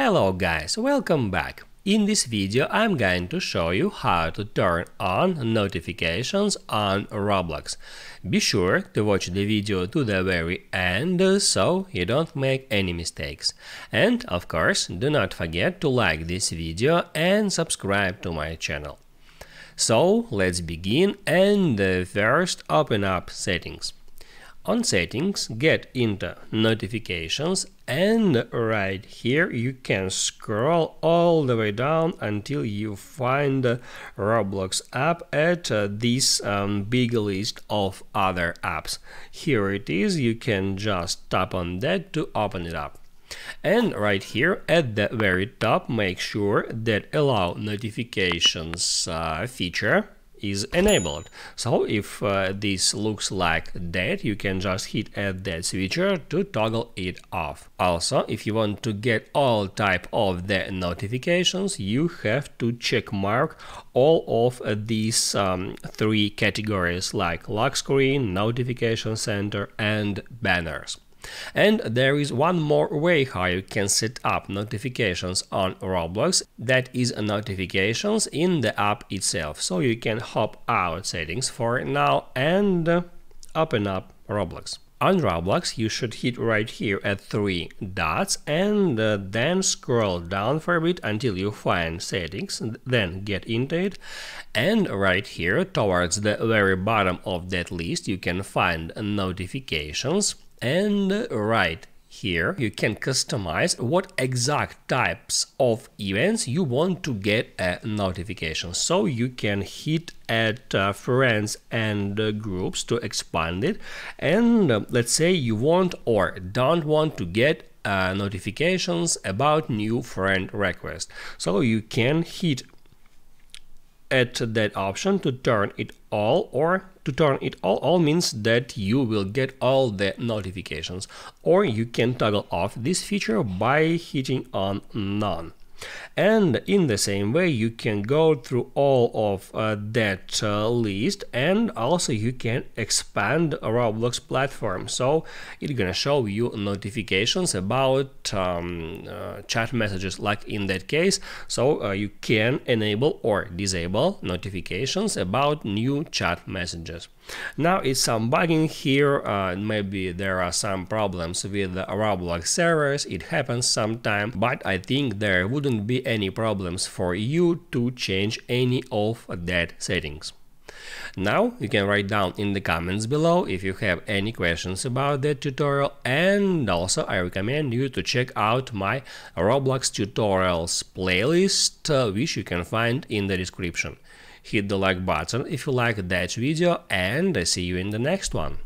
Hello guys, welcome back. In this video I'm going to show you how to turn on notifications on Roblox. Be sure to watch the video to the very end so you don't make any mistakes. And of course, do not forget to like this video and subscribe to my channel. So let's begin, and first open up settings. On settings, get into notifications, and right here you can scroll all the way down until you find the Roblox app at this big list of other apps. Here it is, you can just tap on that to open it up. And right here at the very top, make sure that allow notifications feature is enabled. So if this looks like that, you can just hit at that switcher to toggle it off. Also, if you want to get all type of the notifications, you have to check mark all of these three categories like lock screen, notification center and banners. And there is one more way how you can set up notifications on Roblox, that is notifications in the app itself. So you can hop out settings for now and open up Roblox. On Roblox you should hit right here at three dots and then scroll down for a bit until you find settings, then get into it, and right here towards the very bottom of that list you can find notifications. And right here you can customize what exact types of events you want to get a notification. So you can hit at friends and groups to expand it, and let's say you want or don't want to get notifications about new friend request. So you can hit at that option to turn it all, or to turn it all means that you will get all the notifications, or you can toggle off this feature by hitting on none. And in the same way you can go through all of that list, and also you can expand Roblox platform. So it's gonna show you notifications about chat messages, like in that case. So you can enable or disable notifications about new chat messages. Now it's some bugging here, maybe there are some problems with the Roblox servers, it happens sometime, but I think there wouldn't be any problems for you to change any of that settings. Now you can write down in the comments below if you have any questions about that tutorial, and also I recommend you to check out my Roblox tutorials playlist, which you can find in the description. Hit the like button if you like that video, and I see you in the next one.